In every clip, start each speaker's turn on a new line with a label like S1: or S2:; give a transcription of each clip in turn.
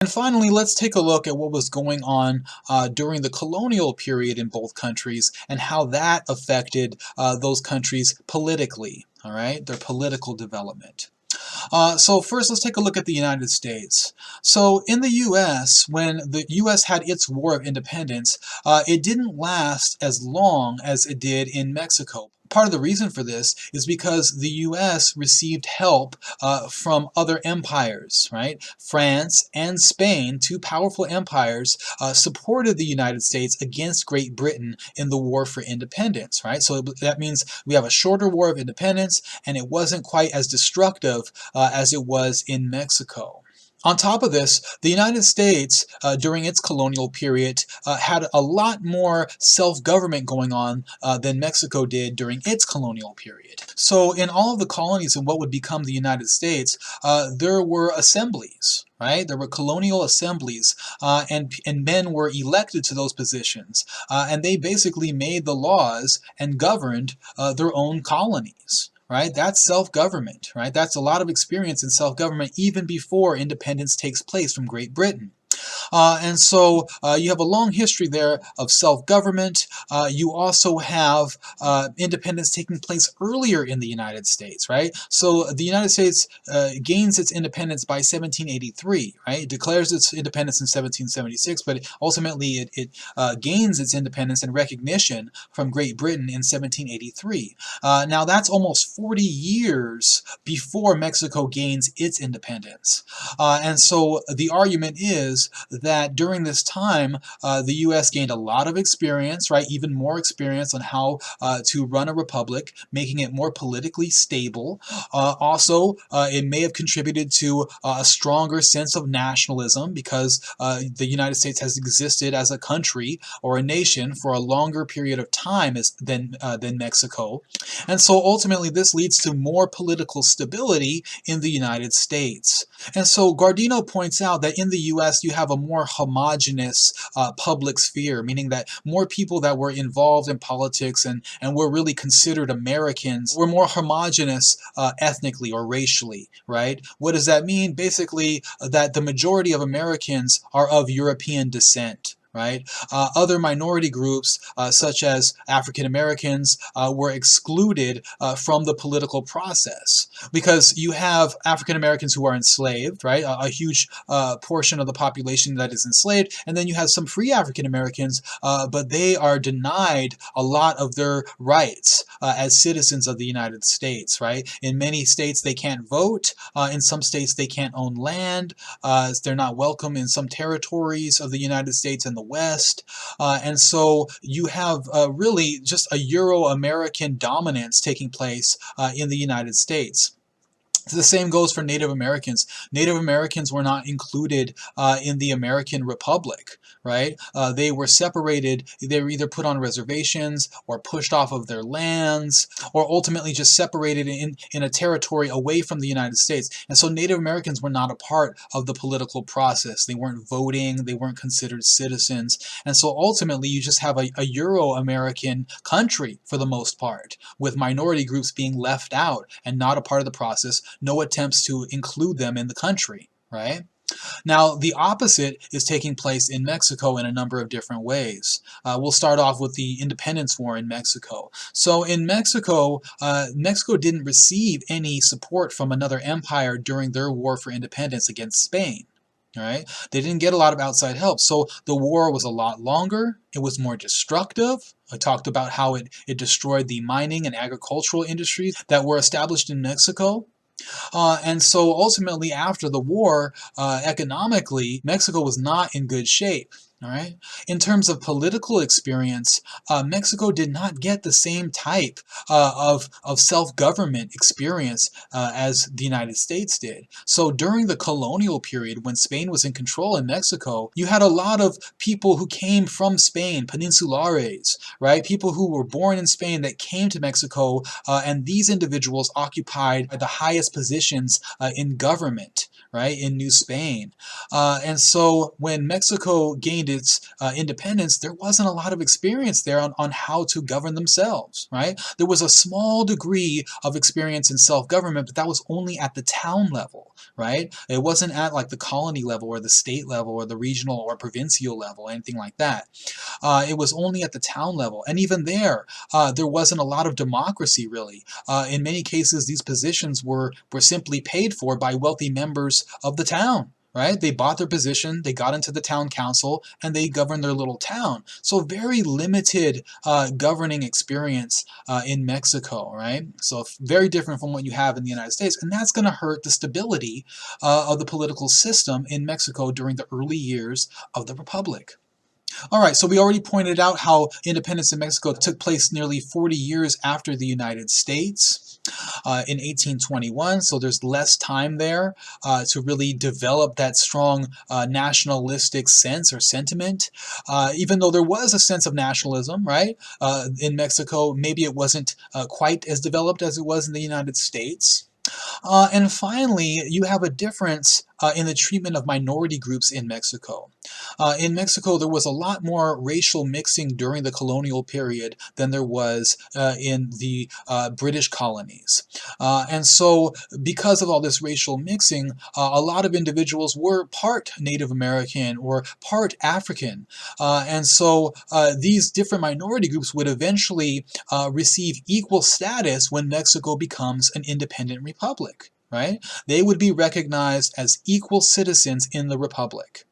S1: And finally, let's take a look at what was going on during the colonial period in both countries and how that affected those countries politically, all right, their political development. So first, let's take a look at the United States. So in the U.S., when the U.S. had its War of Independence, it didn't last as long as it did in Mexico. Part of the reason for this is because the U.S. received help from other empires, right? France and Spain, two powerful empires, supported the United States against Great Britain in the War for Independence, right? So that means we have a shorter War of Independence, and it wasn't quite as destructive as it was in Mexico. On top of this, the United States, during its colonial period, had a lot more self-government going on than Mexico did during its colonial period. So in all of the colonies in what would become the United States, there were assemblies. Right? There were colonial assemblies, and men were elected to those positions, and they basically made the laws and governed their own colonies. Right? That's self-government, right? That's a lot of experience in self-government even before independence takes place from Great Britain. And so you have a long history there of self-government. You also have independence taking place earlier in the United States, right? So the United States gains its independence by 1783, right? It declares its independence in 1776, but ultimately it gains its independence and recognition from Great Britain in 1783. Now that's almost 40 years before Mexico gains its independence. And so the argument is that during this time, the U.S. gained a lot of experience, right? Even more experience on how to run a republic, making it more politically stable. Also, it may have contributed to a stronger sense of nationalism because the United States has existed as a country or a nation for a longer period of time than Mexico. And so ultimately, this leads to more political stability in the United States. And so Guardino points out that in the U.S. you have a more homogenous public sphere, meaning that more people that were involved in politics and were really considered Americans were more homogenous ethnically or racially, right? What does that mean? Basically, that the majority of Americans are of European descent. Right? Other minority groups, such as African Americans, were excluded from the political process because you have African Americans who are enslaved, right? A huge portion of the population that is enslaved, and then you have some free African Americans, but they are denied a lot of their rights as citizens of the United States, right? In many states they can't vote. In some states they can't own land. They're not welcome in some territories of the United States and the West, and so you have really just a Euro-American dominance taking place in the United States. The same goes for Native Americans. Native Americans were not included in the American Republic, right? They were separated. They were either put on reservations or pushed off of their lands, or ultimately just separated in a territory away from the United States. And so Native Americans were not a part of the political process. They weren't voting. They weren't considered citizens. And so ultimately you just have a Euro-American country for the most part, with minority groups being left out and not a part of the process. No attempts to include them in the country, right? Now, the opposite is taking place in Mexico in a number of different ways. We'll start off with the Independence War in Mexico. So in Mexico, Mexico didn't receive any support from another empire during their war for independence against Spain. All right? They didn't get a lot of outside help, so the war was a lot longer. It was more destructive. I talked about how it destroyed the mining and agricultural industries that were established in Mexico. And so ultimately, after the war, economically, Mexico was not in good shape. All right. In terms of political experience, Mexico did not get the same type of self-government experience as the United States did. So during the colonial period, when Spain was in control in Mexico, you had a lot of people who came from Spain, peninsulares, right? People who were born in Spain that came to Mexico, and these individuals occupied the highest positions in government, right, in New Spain. And so when Mexico gained gained its independence, there wasn't a lot of experience there on how to govern themselves, right? There was a small degree of experience in self-government, but that was only at the town level, right? It wasn't at like the colony level or the state level or the regional or provincial level, anything like that. It was only at the town level, and even there wasn't a lot of democracy really. In many cases, these positions were simply paid for by wealthy members of the town. Right? They bought their position, they got into the town council, and they governed their little town. So very limited governing experience in Mexico, right? So very different from what you have in the United States, and that's going to hurt the stability of the political system in Mexico during the early years of the Republic. All right, so we already pointed out how independence in Mexico took place nearly 40 years after the United States. In 1821, so there's less time there to really develop that strong nationalistic sense or sentiment. Even though there was a sense of nationalism, right, in Mexico, maybe it wasn't quite as developed as it was in the United States. And finally, you have a difference in the treatment of minority groups in Mexico. In Mexico, there was a lot more racial mixing during the colonial period than there was in the British colonies. And so, because of all this racial mixing, a lot of individuals were part Native American or part African. And so, these different minority groups would eventually receive equal status when Mexico becomes an independent republic. Right? They would be recognized as equal citizens in the republic.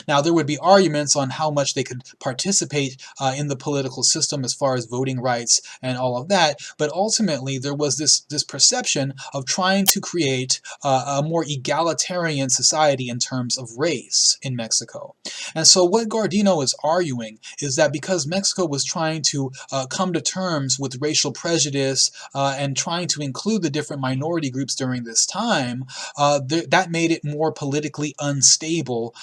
S1: Now, there would be arguments on how much they could participate in the political system as far as voting rights and all of that, but ultimately there was this perception of trying to create a more egalitarian society in terms of race in Mexico. And so what Guardino is arguing is that because Mexico was trying to come to terms with racial prejudice and trying to include the different minority groups during this time, that made it more politically unstable,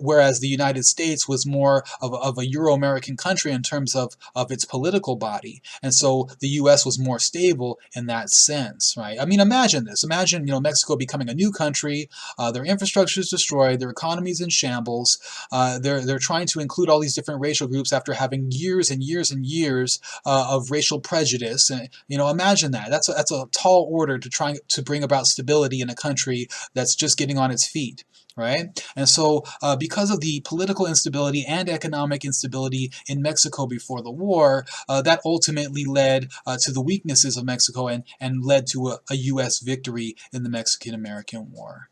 S1: whereas the United States was more of a Euro-American country in terms of its political body. And so the U.S. was more stable in that sense, right? I mean, imagine this. Imagine, Mexico becoming a new country, their infrastructure is destroyed, their economy is in shambles, they're trying to include all these different racial groups after having years and years and years of racial prejudice. And, imagine that. That's a tall order to try to bring about stability in a country that's just getting on its feet. Right? And so because of the political instability and economic instability in Mexico before the war, that ultimately led to the weaknesses of Mexico and led to a U.S. victory in the Mexican-American War.